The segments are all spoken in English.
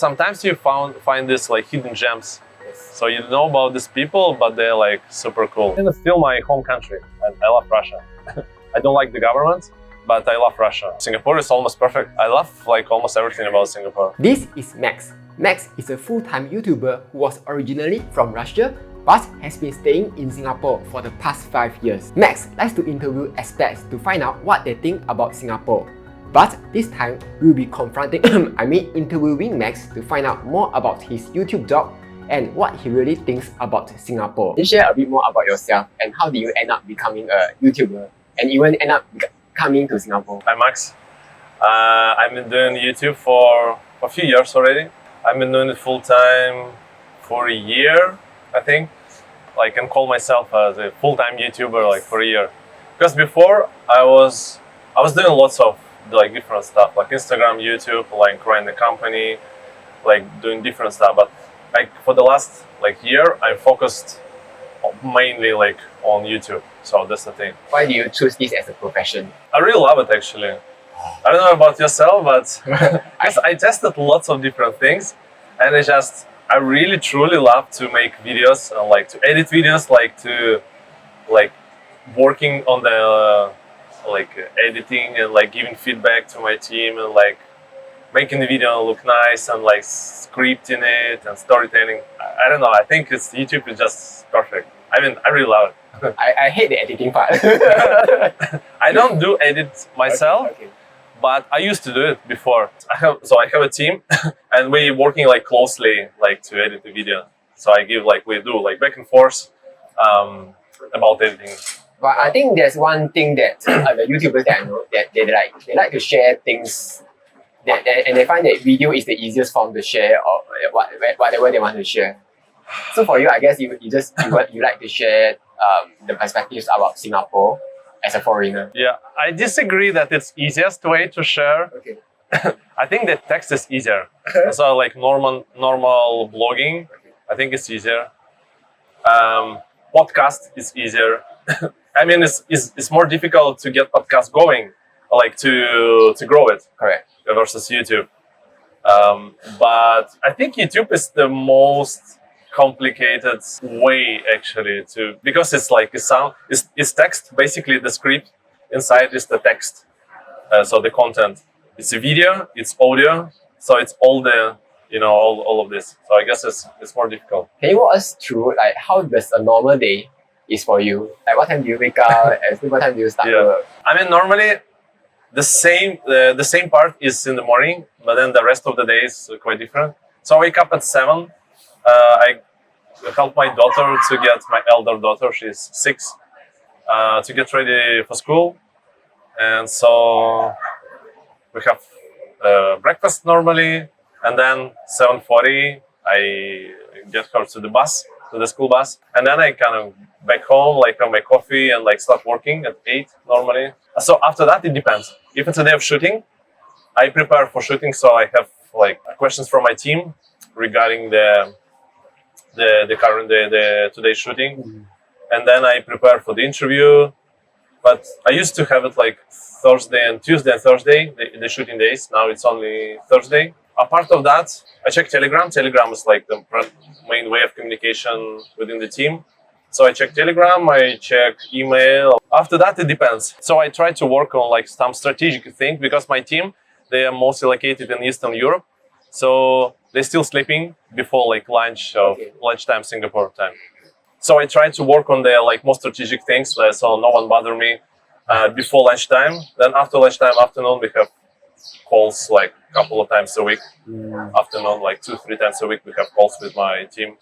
Sometimes you find this like hidden gems. So you know about these people, but they're like super cool. And it's still my home country, and I love Russia. I don't like the government, but I love Russia. Singapore is almost perfect. I love like almost everything about Singapore. This is Max. Max is a full-time YouTuber who was originally from Russia but has been staying in Singapore for the past 5 years. Max likes to interview expats to find out what they think about Singapore. But this time, we'll be interviewing Max to find out more about his YouTube job and what he really thinks about Singapore. Can you share a bit more about yourself and how did you end up becoming a YouTuber and even end up coming to Singapore? Hi Max. I've been doing YouTube for a few years already. I've been doing it full-time for a year, I think. I can call myself as a full-time YouTuber like for a year. Because before I was doing lots of like different stuff, like Instagram, YouTube, like running the company, like doing different stuff. But like for the last like year, I'm focused mainly like on YouTube. So that's the thing. Why do you choose this as a profession? I really love it actually. I don't know about yourself, but I tested lots of different things, and I really truly love to make videos and like to edit videos, like working on the editing and like giving feedback to my team and like making the video look nice and like scripting it and storytelling. I don't know, I think YouTube is just perfect. I mean, I really love it. I hate the editing part. I don't do edit myself, okay. But I used to do it before. I have a team and we working like closely like to edit the video. So we do like back and forth about editing. But I think there's one thing that the YouTubers that I know that they like to share things and they find that video is the easiest form to share or whatever they want to share. So for you, I guess you like to share the perspectives about Singapore as a foreigner. Yeah, I disagree that it's easiest way to share. Okay. I think that text is easier. So like normal blogging, I think it's easier. Podcast is easier. I mean, it's more difficult to get podcast going, like to grow it. Correct. Versus YouTube. But I think YouTube is the most complicated way actually because it's like a sound, it's text, basically the script inside is the text. So the content, it's a video, it's audio, so it's all the, all of this. So I guess it's more difficult. Can you walk us through like how does a normal day is for you? Like what time do you wake up and what time do you start work? I mean, normally the same part is in the morning, but then the rest of the day is quite different. So I wake up at 7. I help my daughter my elder daughter, she's 6, to get ready for school. And so we have breakfast normally, and then 7:40 I get her to the school bus, and then I kind of back home, like have my coffee and like start working at 8 normally. So after that, it depends. If it's a day of shooting, I prepare for shooting, so I have like questions from my team regarding the today's shooting, and then I prepare for the interview. But I used to have it like Tuesday and Thursday, the shooting days. Now it's only Thursday. Apart of that, I check Telegram. Telegram is like the main way of communication within the team. So I check Telegram, I check email. After that, it depends. So I try to work on like some strategic things because my team, they are mostly located in Eastern Europe. So they're still sleeping before like lunchtime Singapore time. So I try to work on the like more strategic things, so no one bother me before lunchtime. Then after lunchtime, afternoon, we have calls like a couple of times a week. Afternoon, like 2-3 times a week, we have calls with my team.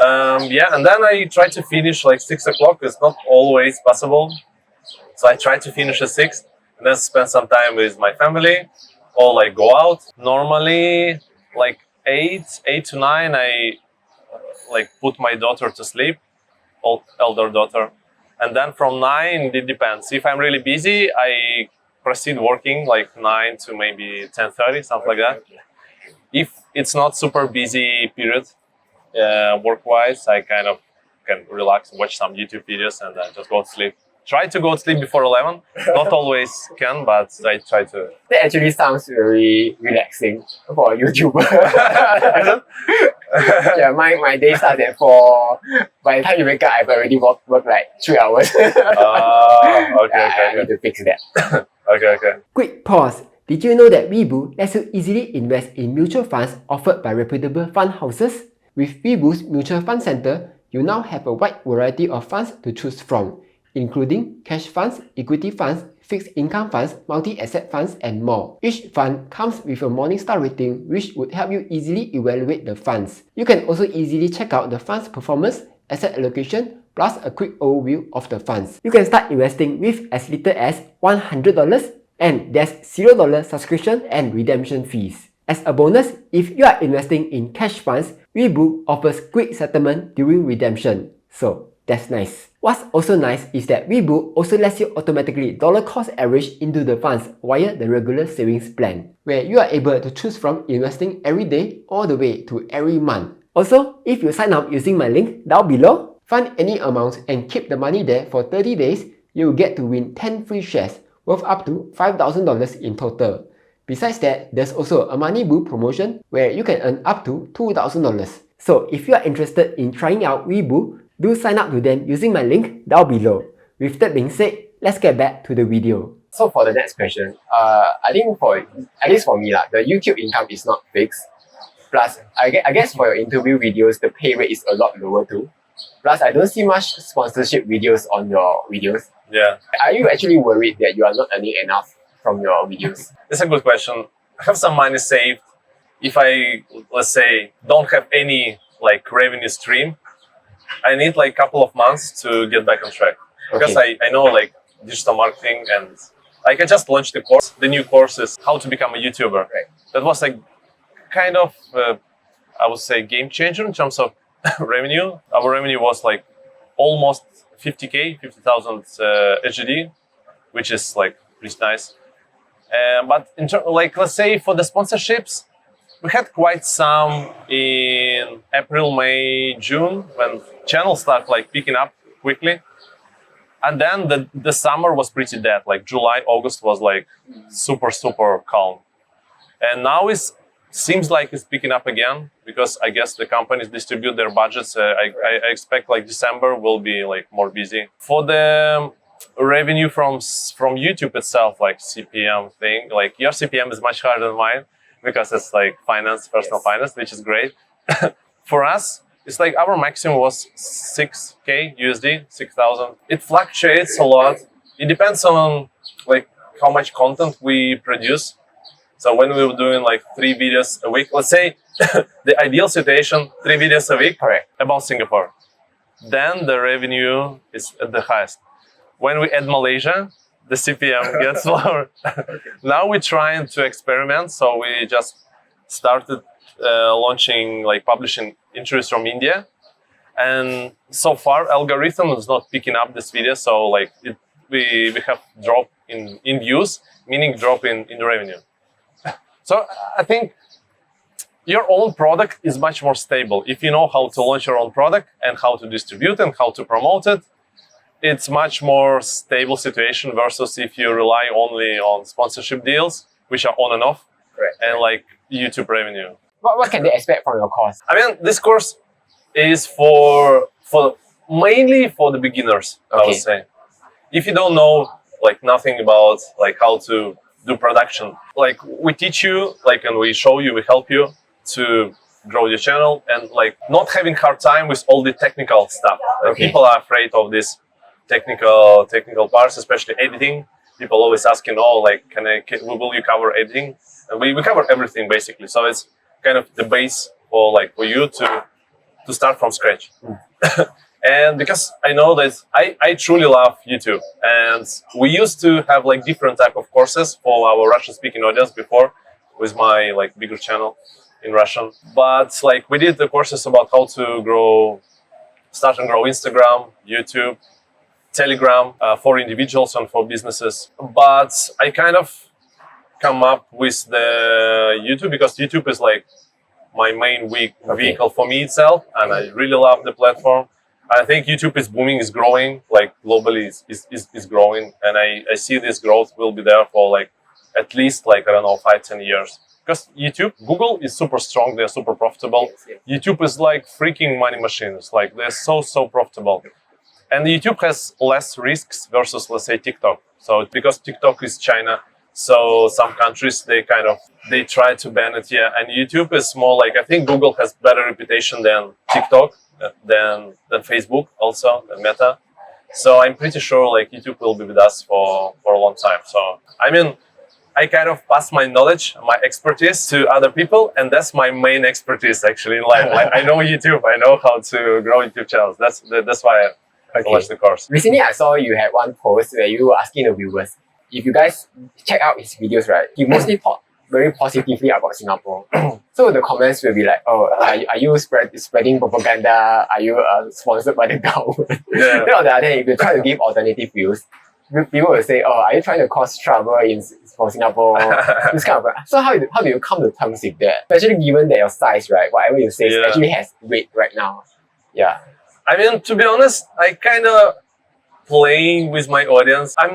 And then I try to finish like 6 o'clock. It's not always possible, so I try to finish at 6 and then spend some time with my family or like go out. Normally, like 8 to 9, I like put my daughter to sleep, elder daughter, and then from 9 it depends. If I'm really busy, I proceed working like 9 to maybe 10:30, something like that. If it's not super busy period, work-wise, I kind of can relax, watch some YouTube videos, and then just go to sleep. try to go to sleep before 11. Not always can, but I try to. That actually sounds very relaxing for a YouTuber. Yeah, my day starts at 4. By the time you wake up, I've already worked like 3 hours. Okay, I need to fix that. Okay. Quick pause. Did you know that Weeboo lets you easily invest in mutual funds offered by reputable fund houses? With Weeboo's Mutual Fund Center, you now have a wide variety of funds to choose from, including cash funds, equity funds, fixed income funds, multi-asset funds, and more. Each fund comes with a Morningstar rating which would help you easily evaluate the funds. You can also easily check out the fund's performance, asset allocation, plus a quick overview of the funds. You can start investing with as little as $100, and there's $0 subscription and redemption fees. As a bonus, if you are investing in cash funds, Weeboo offers quick settlement during redemption. So that's nice. What's also nice is that Weeboo also lets you automatically dollar cost average into the funds via the regular savings plan, where you are able to choose from investing every day all the way to every month. Also, if you sign up using my link down below, fund any amount and keep the money there for 30 days, you will get to win 10 free shares worth up to $5,000 in total. Besides that, there's also a Money Boo promotion where you can earn up to $2,000. So if you are interested in trying out Weeboo, do sign up to them using my link down below. With that being said, let's get back to the video. So for the next question, I think at least for me, the YouTube income is not fixed. Plus, I guess for your interview videos, the pay rate is a lot lower too. Plus, I don't see much sponsorship videos on your videos. Yeah. Are you actually worried that you are not earning enough from your videos? It's a good question. I have some money saved. If I, let's say, don't have any revenue stream, I need a couple of months to get back on track. Because I know digital marketing, and I just launched the new course is how to become a YouTuber. Right. That was kind of, I would say, game changer in terms of revenue. Our revenue was almost 50,000 HGD, which is pretty nice. But in let's say for the sponsorships, we had quite some in April, May, June when channels start picking up quickly, and then the summer was pretty dead. July, August was super calm, and now it seems like it's picking up again because I guess the companies distribute their budgets. I expect December will be more busy. For the revenue from YouTube itself, CPM thing, your CPM is much higher than mine because it's finance, personal finance, which is great. For us, it's our maximum was 6K USD, 6,000. It fluctuates a lot. It depends on how much content we produce. So when we were doing 3 videos a week, let's say the ideal situation, 3 videos a week about Singapore, then the revenue is at the highest. When we add Malaysia, the CPM gets lower. Now we're trying to experiment, so we just started launching, publishing interviews from India, and so far algorithm is not picking up this video, so we have drop in views, meaning drop in revenue. So I think your own product is much more stable. If you know how to launch your own product and how to distribute and how to promote it, it's much more stable situation versus if you rely only on sponsorship deals, which are on and off, and YouTube revenue. What can they expect from your course? I mean, this course is for mainly for the beginners, I would say. If you don't know nothing about how to do production, we teach you, and we show you, we help you to grow your channel and not having hard time with all the technical stuff. People are afraid of this technical parts, especially editing. People always asking, oh, will you cover editing? And we cover everything basically. So it's kind of the base for you to start from scratch. And because I know that I truly love YouTube, and we used to have different type of courses for our Russian-speaking audience before with my bigger channel in Russian. But we did the courses about how to start and grow Instagram, YouTube, Telegram for individuals and for businesses. But I kind of come up with the YouTube because YouTube is my main vehicle for me itself, and I really love the platform. I think YouTube is booming, is growing, like globally is growing. And I see this growth will be there for like at least like, I don't know, 5-10 years. Because YouTube, Google is super strong, they're super profitable. Yes. YouTube is like freaking money machines, like they're so profitable. And YouTube has less risks versus, let's say, TikTok. So because TikTok is China, so some countries they try to ban it here. And YouTube is more like, I think Google has better reputation than TikTok, than Facebook also, than Meta. So I'm pretty sure like YouTube will be with us for a long time. So I mean, I kind of pass my knowledge, my expertise to other people, and that's my main expertise actually in life. Like I know YouTube, I know how to grow YouTube channels. That's why I launched the course. Recently, I saw you had one post where you were asking the viewers, if you guys check out his videos, right, he mostly talk very positively about Singapore. So the comments will be like, oh, are you spreading propaganda? Are you sponsored by the government? Yeah. Then on the other hand, if you try to give alternative views, people will say, oh, are you trying to cause trouble for Singapore? This kind of. So how do you come to terms with that? Especially given that your size, right, whatever you say actually has weight right now. Yeah. I mean, to be honest, I kind of play with my audience. I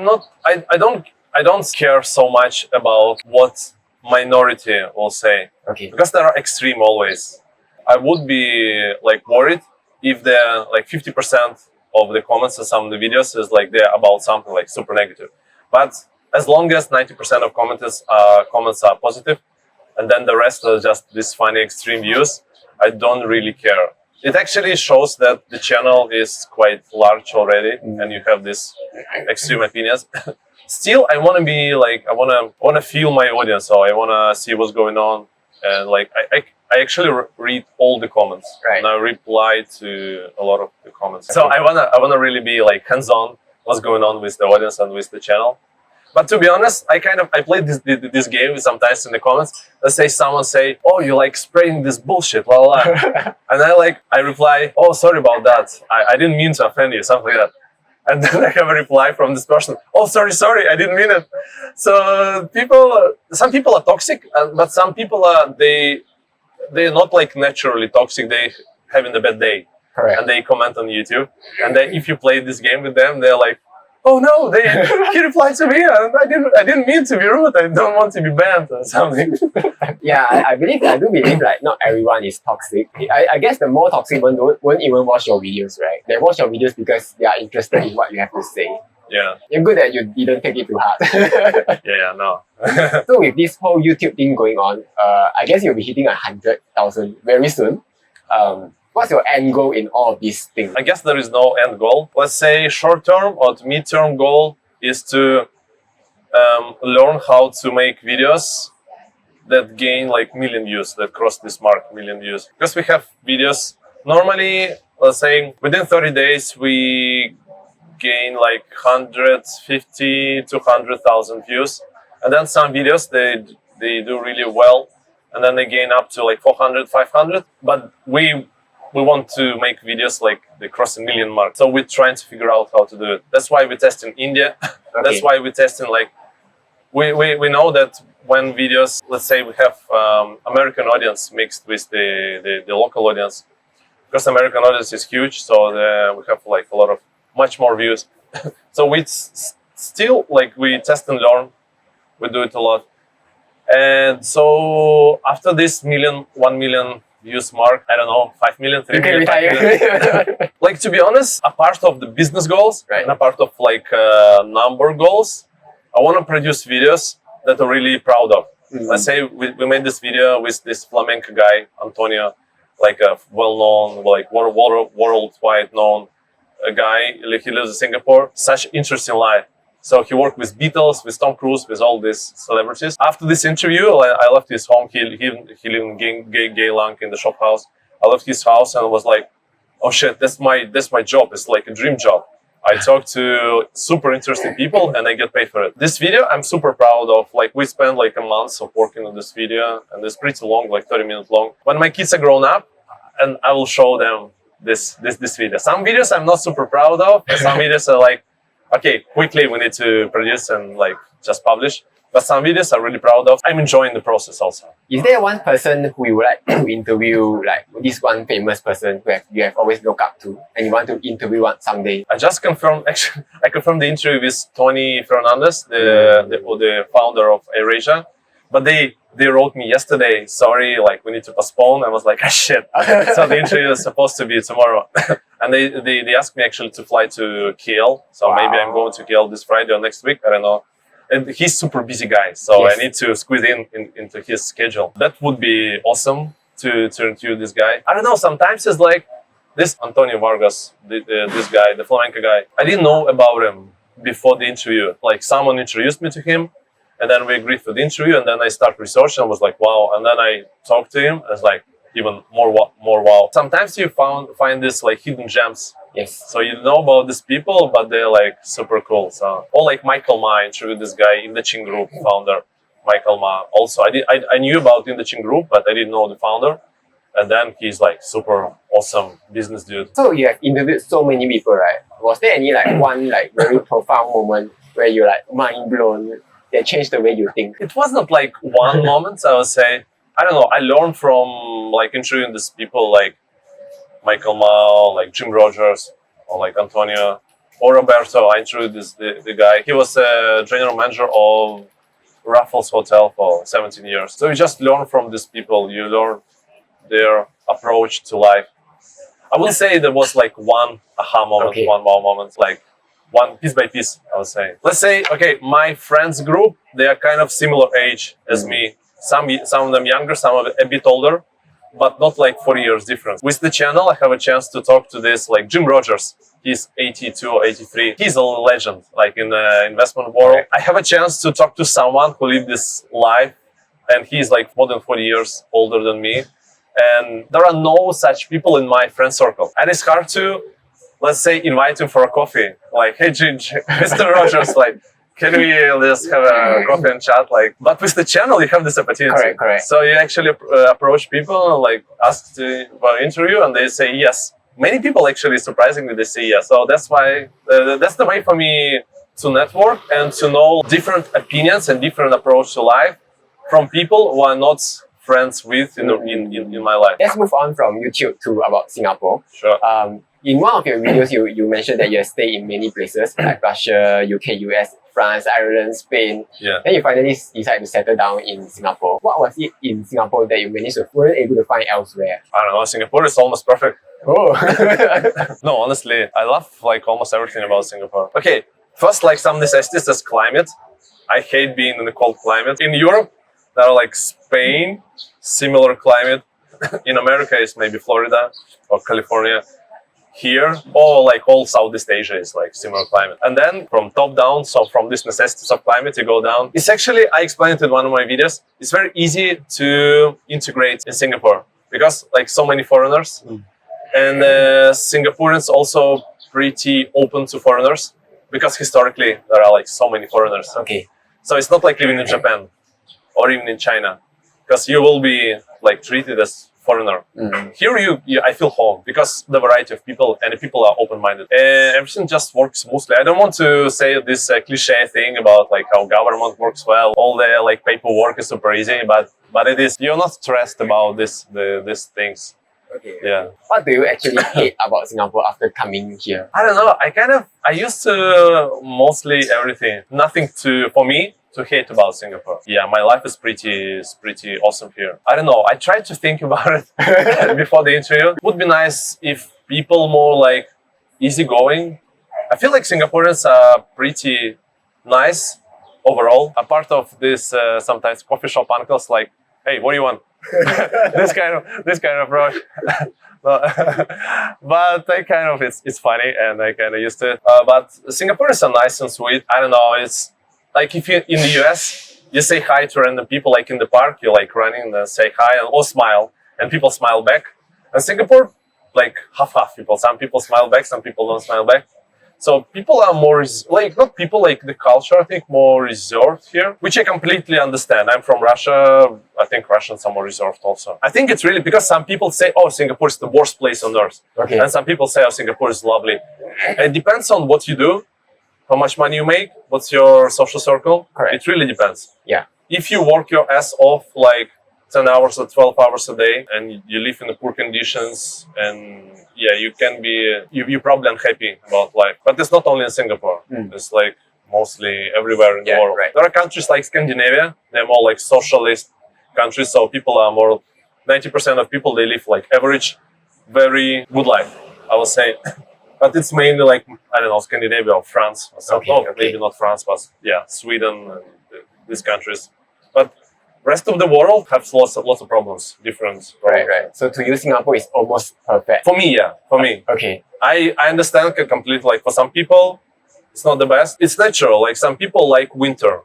don't care so much about what minority will say. Okay. Because there are extreme always. I would be like worried if they're like 50% of the comments on some of the videos is like they're about something like super negative. But as long as 90% of comments are positive, and then the rest are just these funny extreme views, I don't really care. It actually shows that the channel is quite large already, and you have these extreme opinions. Still, I want to be like, I want to feel my audience, so I want to see what's going on, and like I actually read all the comments, right, and I reply to a lot of the comments. So I wanna really be like hands-on what's going on with the audience and with the channel. But to be honest, I play this game sometimes in the comments. Let's say someone say, "Oh, you like spreading this bullshit, la la," and I reply, "Oh, sorry about that. I didn't mean to offend you," something like that. And then I have a reply from this person, "Oh, sorry, I didn't mean it." So some people are toxic, but some people they're not like naturally toxic. They having a bad day, correct, and they comment on YouTube. And then if you play this game with them, they're like, "Oh no, he replied to me, and I didn't mean to be rude. I don't want to be banned or something." Yeah, I do believe like not everyone is toxic. I guess the more toxic one won't even watch your videos, right? They watch your videos because they are interested in what you have to say. Yeah. You're good that you didn't take it too hard. No. So with this whole YouTube thing going on, I guess you'll be hitting 100,000 very soon. What's your end goal in all of these things? I guess there is no end goal. Let's say short-term or mid-term goal is to learn how to make videos that gain like million views, that cross this mark, million views. Because we have videos, normally, let's say within 30 days, we gain like 150 to 100,000 views. And then some videos, they do really well. And then they gain up to like 400, 500. But we want to make videos like they cross a million mark. So we're trying to figure out how to do it. That's why we test in India. Okay. That's why we test in like, we know that when videos, let's say we have American audience mixed with the local audience, because American audience is huge, so we have like a lot of much more views. So we still like we test and learn, we do it a lot. And so after this 1 million views mark, I don't know, 5 million, 3 million, 5 million. Like to be honest, a part of the business goals, right, and a part of like number goals, I want to produce videos that I'm really proud of. Mm-hmm. Let's say we made this video with this flamenco guy, Antonio, like a well-known, like worldwide known guy. He lives in Singapore. Such interesting life. So he worked with Beatles, with Tom Cruise, with all these celebrities. After this interview, I left his home. He lived in Geylang in the shop house. I left his house and was like, "Oh shit, that's my job. It's like a dream job. I talk to super interesting people and I get paid for it." This video, I'm super proud of. Like we spent like a month of working on this video, and it's pretty long, like 30 minutes long. When my kids are grown up, and I will show them this video. Some videos I'm not super proud of. Some videos are like, okay, quickly we need to produce and like just publish. But some videos I'm really proud of. I'm enjoying the process also. Is there one person who you would like to interview, like this one famous person who you have always looked up to and you want to interview one someday? I just confirmed, actually, I confirmed the interview with Tony Fernandez, the founder of AirAsia. But they wrote me yesterday, sorry, like we need to postpone. I was like, ah, shit. So the interview is supposed to be tomorrow. And they asked me actually to fly to KL. So maybe I'm going to KL this Friday or next week, I don't know. And he's super busy guy, so I need to squeeze into his schedule. That would be awesome to interview this guy. I don't know, sometimes it's like this Antonio Vargas, this guy, the flamenco guy. I didn't know about him before the interview. Like someone introduced me to him, and then we agreed for the interview, and then I started researching. I was like, wow. And then I talked to him. It's like even more wow. Sometimes you find this like hidden gems. Yes. So you know about these people, but they're like super cool. So, or like Michael Ma, I interviewed this guy in the Chin Group founder, Michael Ma. Also, I knew about in the Chin Group, but I didn't know the founder. And then he's like super awesome business dude. So you have interviewed so many people, right? Was there any like one like very profound moment where you're like mind blown that changed the way you think? It was not like one moment, I would say. I don't know. I learned from like interviewing these people like Michael Ma, like Jim Rogers, or like Antonio, or Roberto. I interviewed the guy. He was a general manager of Raffles Hotel for 17 years. So you just learn from these people. You learn their approach to life. I wouldn't say there was like one aha moment, one wow moment, like one piece by piece, I would say. Let's say, okay, my friends group, they are kind of similar age as me. Some of them younger, some of them a bit older, but not like 40 years difference. With the channel, I have a chance to talk to this like Jim Rogers. He's 82 or 83. He's a legend, like in the investment world. I have a chance to talk to someone who lived this life, and he's like more than 40 years older than me. And there are no such people in my friend circle. And it's hard to, let's say, invite him for a coffee. Like, hey, Mr. Rogers, like, can we just have a coffee and chat? Like, but with the channel, you have this opportunity. Correct. So you actually approach people, like ask for an interview, and they say yes. Many people actually, surprisingly, they say yes. So that's why that's the way for me to network and to know different opinions and different approach to life from people who are not friends with in my life. Let's move on from YouTube to about Singapore. Sure. In one of your videos, you mentioned that you have stayed in many places like Russia, UK, US, France, Ireland, Spain. Yeah. Then you finally decided to settle down in Singapore. What was it in Singapore that you weren't able to find elsewhere? I don't know. Singapore is almost perfect. Oh. No, honestly, I love like almost everything about Singapore. Okay, first like some necessities as climate. I hate being in the cold climate. In Europe, there are like Spain, similar climate. In America, it's maybe Florida or California. Here, or like all Southeast Asia is like similar climate. And then from top down, so from this necessities of climate, you go down. It's actually, I explained it in one of my videos, it's very easy to integrate in Singapore because like so many foreigners. And Singaporeans also pretty open to foreigners because historically there are like so many foreigners. Okay. So it's not like living in Japan or even in China because you will be like treated as foreigner. Here I feel home because the variety of people and the people are open-minded. Everything just works smoothly. I don't want to say this cliche thing about like how government works well. All the like paperwork is super easy, but it is. You're not stressed about these things. Okay. Yeah. What do you actually hate about Singapore after coming here? I don't know. I used to mostly everything. Nothing for me to hate about Singapore. Yeah, my life is pretty awesome here. I don't know. I tried to think about it before the interview. It would be nice if people more like easygoing. I feel like Singaporeans are pretty nice overall. A part of this sometimes coffee shop uncles like, hey, what do you want? this kind of approach. But I kind of it's funny and I kind of used to it. But Singaporeans are nice and sweet. I don't know. It's like if you in the US, you say hi to random people, like in the park, you're like running and say hi or smile, and people smile back. And Singapore, like half people. Some people smile back, some people don't smile back. So people are more like not people like the culture. I think more reserved here, which I completely understand. I'm from Russia. I think Russians are more reserved also. I think it's really because some people say, "Oh, Singapore is the worst place on earth," and some people say, "Oh, Singapore is lovely." It depends on what you do. how much money you make, what's your social circle. Correct. It really depends. Yeah. If you work your ass off like 10 hours or 12 hours a day and you live in the poor conditions, and yeah, you can be, you're probably unhappy about life. But it's not only in Singapore. It's like mostly everywhere in the world. Right. There are countries like Scandinavia, they're more like socialist countries, so people are more, 90% of people, they live like average, very good life, I would say. But it's mainly like, I don't know, Scandinavia or France or something. Okay, okay. Maybe not France, but yeah, Sweden and these countries. But rest of the world has lots of problems, different problems. Right. So to you, Singapore is almost perfect. For me, yeah, for me. Okay. I understand completely, like for some people, it's not the best. It's natural, like some people like winter.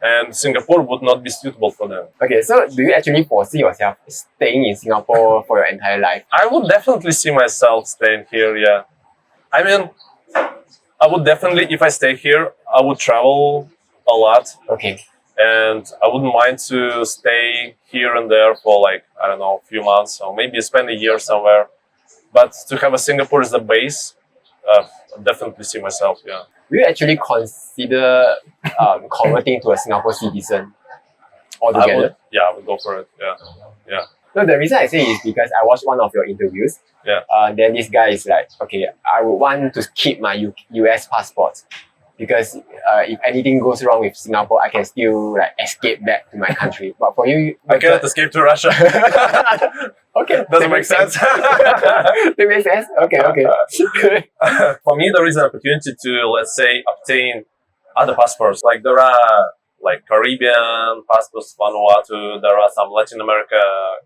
And Singapore would not be suitable for them. Okay, so do you actually foresee yourself staying in Singapore for your entire life? I would definitely see myself staying here, yeah. I mean, I would definitely, if I stay here, I would travel a lot. Okay. And I wouldn't mind to stay here and there for like, I don't know, a few months or maybe spend a year somewhere. But to have a Singapore as the base, I definitely see myself, yeah. Will you actually consider converting to a Singapore citizen altogether? I would go for it, yeah. No, the reason I say is because I watched one of your interviews. Yeah. Then this guy is like, okay, I would want to keep my US passport because if anything goes wrong with Singapore, I can still like escape back to my country. But for you, I cannot escape to Russia. Okay, doesn't make sense. That makes sense. Okay. For me, there is an opportunity to, let's say, obtain other passports. Like there are like Caribbean passports, Vanuatu. There are some Latin America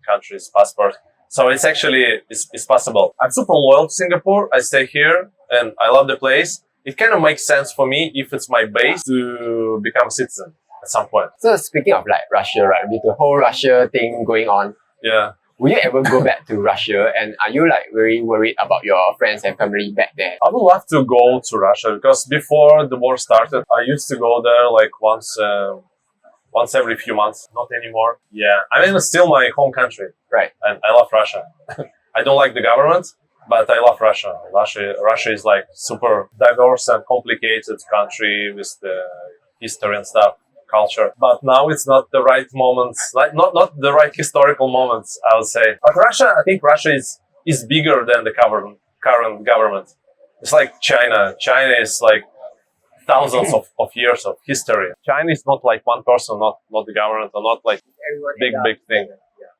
countries passports. So it's actually it's possible. I'm super loyal to Singapore. I stay here and I love the place. It kind of makes sense for me if it's my base to become a citizen at some point. So speaking of like Russia, right, with the whole Russia thing going on, yeah. Will you ever go back to Russia? And are you like very worried about your friends and family back there? I would love to go to Russia because before the war started, I used to go there like once every few months. Not anymore. Yeah, I mean, it's still my home country. Right. And I love Russia. I don't like the government, but I love Russia. Russia is like super diverse and complicated country with the history and stuff. Culture, but now it's not the right moments, like not the right historical moments, I would say. But Russia, I think Russia is bigger than the current government. It's like China. China is like thousands of years of history. China is not like one person, not the government, or not like big thing.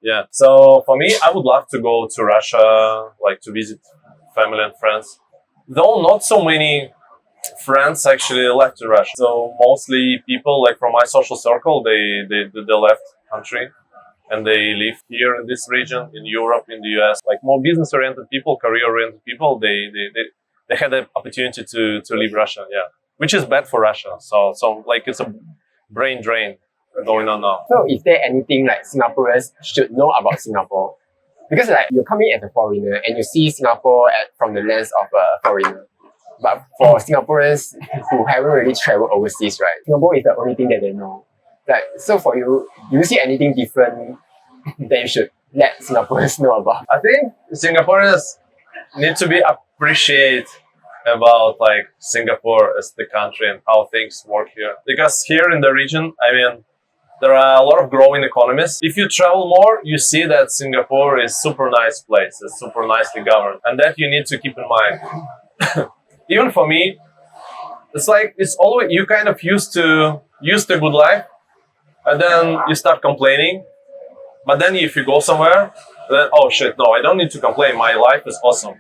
Yeah. So for me, I would love to go to Russia, like to visit family and friends. Though not so many friends actually left in Russia. So mostly people like from my social circle, they left country and they live here in this region, in Europe, in the US. Like more business-oriented people, career-oriented people, they had the opportunity to leave Russia, yeah. Which is bad for Russia. So like it's a brain drain going on now. So is there anything like Singaporeans should know about Singapore? Because like you're coming as a foreigner and you see Singapore from the lens of a foreigner. But for Singaporeans who haven't really traveled overseas, right, Singapore is the only thing that they know. Like, so for you, do you see anything different that you should let Singaporeans know about? I think Singaporeans need to be appreciated about like Singapore as the country and how things work here. Because here in the region, I mean, there are a lot of growing economies. If you travel more, you see that Singapore is super nice place. It's super nicely governed. And that you need to keep in mind. Even for me, it's like, it's always, you kind of used to good life and then you start complaining. But then if you go somewhere, then, oh shit, no, I don't need to complain. My life is awesome.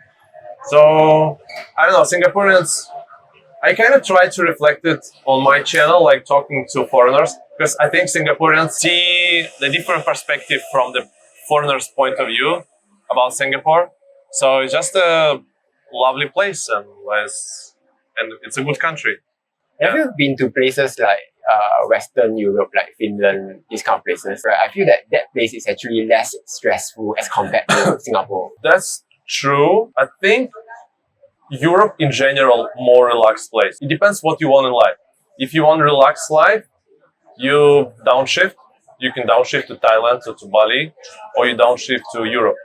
So, I don't know, Singaporeans, I kind of try to reflect it on my channel, like talking to foreigners, because I think Singaporeans see the different perspective from the foreigner's point of view about Singapore. So it's just a lovely place and it's a good country. Have you been to places like Western Europe, like Finland, these kind of places? Right? I feel that place is actually less stressful as compared to Singapore. That's true. I think Europe in general, more relaxed place. It depends what you want in life. If you want relaxed life, you downshift. You can downshift to Thailand or to Bali, or you downshift to Europe.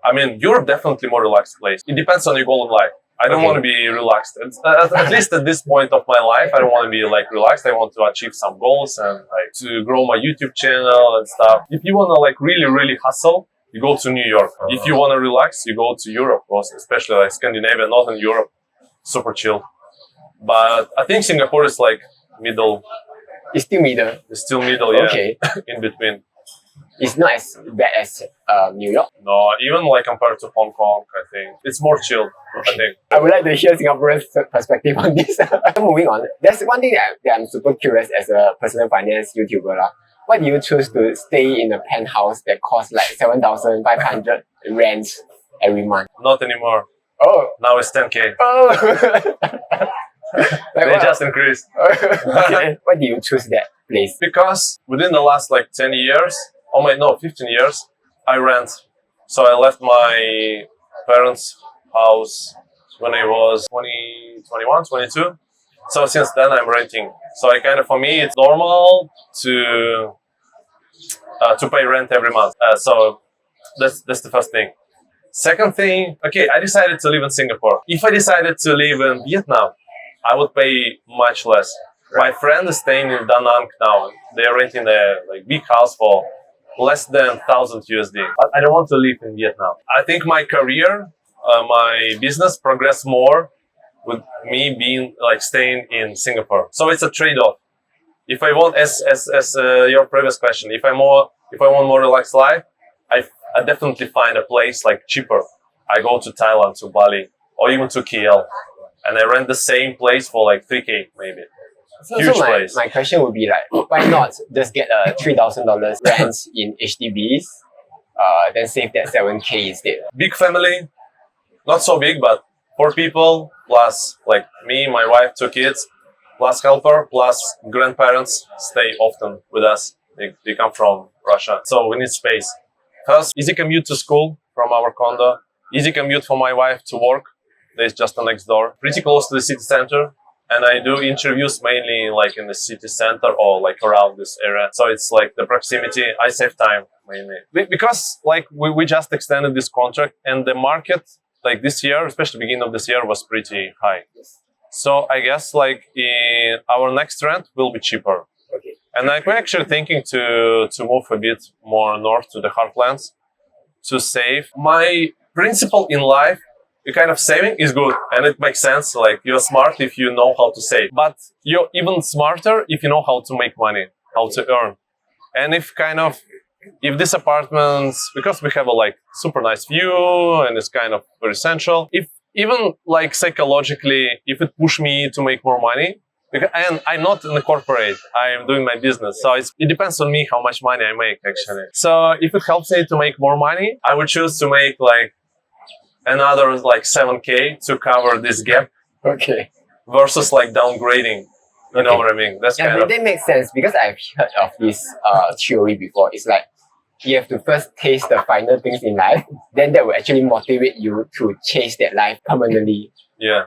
I mean, Europe definitely more relaxed place. It depends on your goal in life. I don't want to be relaxed. At least at this point of my life, I don't want to be like relaxed. I want to achieve some goals and like to grow my YouTube channel and stuff. If you want to like really hustle, you go to New York. If you want to relax, you go to Europe, especially like Scandinavia, Northern Europe, super chill. But I think Singapore is like middle. It's still middle. It's still middle, yeah. Okay. In between. It's not as bad as New York. No, even like compared to Hong Kong, I think it's more chill. I think. I would like to hear Singaporeans' perspective on this. Moving on, there's one thing that I'm super curious as a personal finance YouTuber. Why do you choose to stay in a penthouse that costs like 7,500 rent every month? Not anymore. Oh. Now it's 10K. Oh. They just increased. Okay. Why do you choose that place? Because within the last like 10 years, 15 years, I rent. So I left my parents' house when I was 21, 22. So since then I'm renting. So I kind of, for me, it's normal to pay rent every month. So that's the first thing. Second thing, okay, I decided to live in Singapore. If I decided to live in Vietnam, I would pay much less. My friend is staying in Da Nang now. They're renting a like big house for less than 1,000 USD. But I don't want to live in Vietnam. I think my career, my business progressed more with me being like staying in Singapore. So it's a trade-off. If I want, as your previous question, if I want more relaxed life, I definitely find a place like cheaper. I go to Thailand, to Bali, or even to KL, and I rent the same place for like 3K maybe. Huge place. My question would be like, why not just get a $3,000 rent in HDBs, then save that 7K instead? Big family, not so big, but 4 people plus like me, my wife, 2 kids, plus helper, plus grandparents stay often with us. They come from Russia, so we need space. First, easy commute to school from our condo, easy commute for my wife to work. There's just the next door, pretty close to the city center. And I do interviews mainly like in the city center or like around this area. So it's like the proximity, I save time mainly. Because like we just extended this contract and the market like this year, especially beginning of this year, was pretty high. So I guess like in our next rent will be cheaper. Okay. And like we're actually thinking to move a bit more north to the heartlands to save. My principle in life, you kind of saving is good and it makes sense. Like you're smart if you know how to save, but you're even smarter if you know how to make money, how to earn. And if this apartments, because we have a like super nice view and it's kind of very central, if even like psychologically, if it push me to make more money, and I'm not in the corporate, I'm doing my business. So it depends on me how much money I make actually. So if it helps me to make more money, I would choose to make like another like 7K to cover this gap. Okay. Versus like downgrading. You know what I mean? That's that makes sense because I've heard of this theory before. It's like you have to first taste the final things in life, then that will actually motivate you to chase that life permanently. Yeah.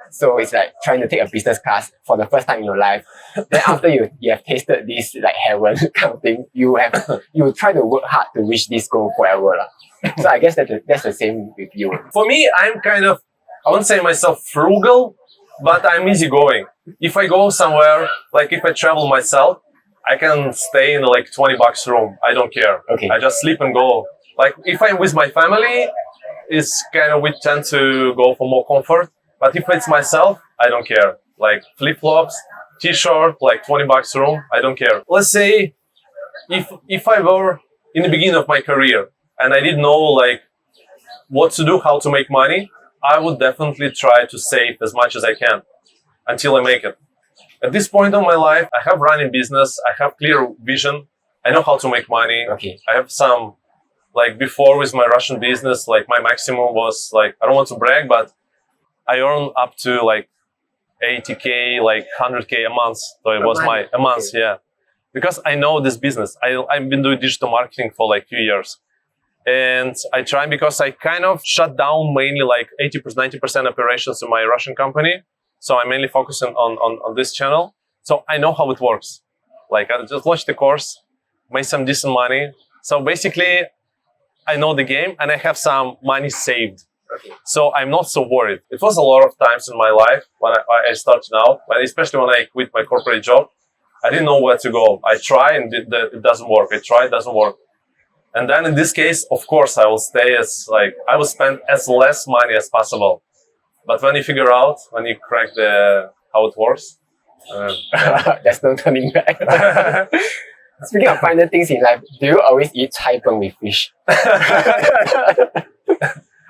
So it's like trying to take a business class for the first time in your life. Then after you have tasted this like heaven kind of thing, you try to work hard to reach this goal forever. So I guess that's the same with you. For me, I'm kind of, I won't say myself frugal, but I'm easygoing. If I go somewhere, like if I travel myself, I can stay in like $20 room. I don't care. Okay. I just sleep and go. Like if I'm with my family, it's kind of, we tend to go for more comfort. But if it's myself, I don't care. Like flip-flops, t-shirt, like $20 room, I don't care. Let's say if I were in the beginning of my career and I didn't know like what to do, how to make money, I would definitely try to save as much as I can until I make it. At this point of my life, I have running business, I have clear vision, I know how to make money. Okay. I have some, like before with my Russian business, like my maximum was like, I don't want to brag, but I earn up to like 80K, like 100K a month. So it was a month, yeah. Because I know this business. I've been doing digital marketing for like 2 years. And I try because I kind of shut down mainly like 90% operations in my Russian company. So I'm mainly focusing on this channel. So I know how it works. Like I just launched the course, made some decent money. So basically I know the game and I have some money saved Okay. So I'm not so worried. It was a lot of times in my life when I started out, but especially when I quit my corporate job, I didn't know where to go. I try and it doesn't work. I try, it doesn't work. And then in this case, of course, I will stay I will spend as less money as possible. But when you figure out, when you crack how it works, there's no turning back. Speaking of finer things in life, do you always eat chai peng with fish?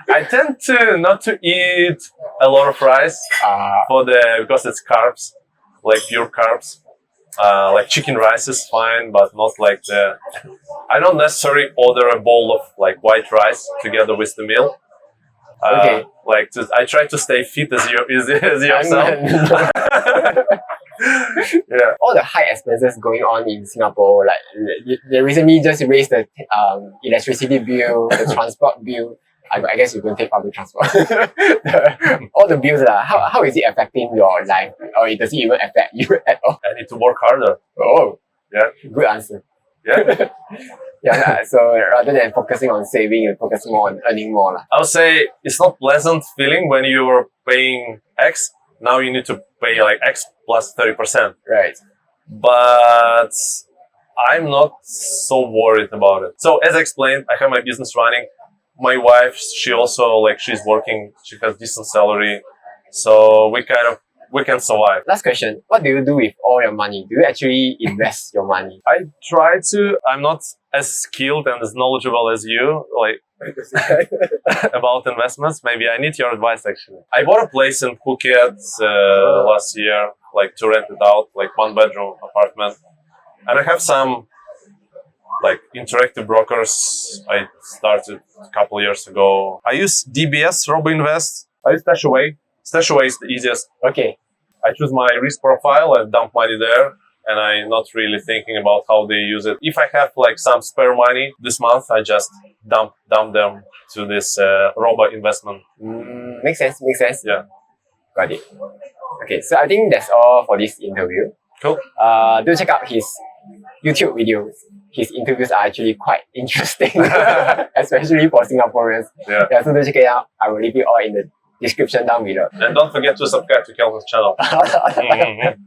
I tend to not to eat a lot of rice because it's carbs, like pure carbs. Like chicken rice is fine, but not like I don't necessarily order a bowl of like white rice together with the meal. Okay. I try to stay fit as yourself. Yeah. All the high expenses going on in Singapore, like they recently just raised the electricity bill, the transport bill. I guess you don't take public transport. All the bills, how is it affecting your life? Or does it even affect you at all? I need to work harder. Oh, yeah. Good answer. Yeah. Yeah. So rather than focusing on saving, you focus more on earning more. I would say it's not pleasant feeling when you are paying X. Now you need to pay like X plus 30%. Right. But I'm not so worried about it. So as I explained, I have my business running. My wife, she also she's working. She has decent salary, so we can survive. Last question: what do you do with all your money? Do you actually invest your money? I try to. I'm not as skilled and as knowledgeable as you, about investments. Maybe I need your advice. Actually, I bought a place in Phuket last year, to rent it out, 1-bedroom apartment, and I have some interactive brokers. I started a couple of years ago. I use DBS Robo-Invest. I use Stashaway. Stashaway is the easiest. Okay. I choose my risk profile. I dump money there, and I'm not really thinking about how they use it. If I have some spare money this month, I just dump them to this Robo-Investment. Makes sense. Makes sense. Yeah. Got it. Okay, so I think that's all for this interview. Cool. Do check out his YouTube videos. His interviews are actually quite interesting, especially for Singaporeans. Yeah. So do check it out. I will leave it all in the description down below. And don't forget to subscribe to Kelvin's channel.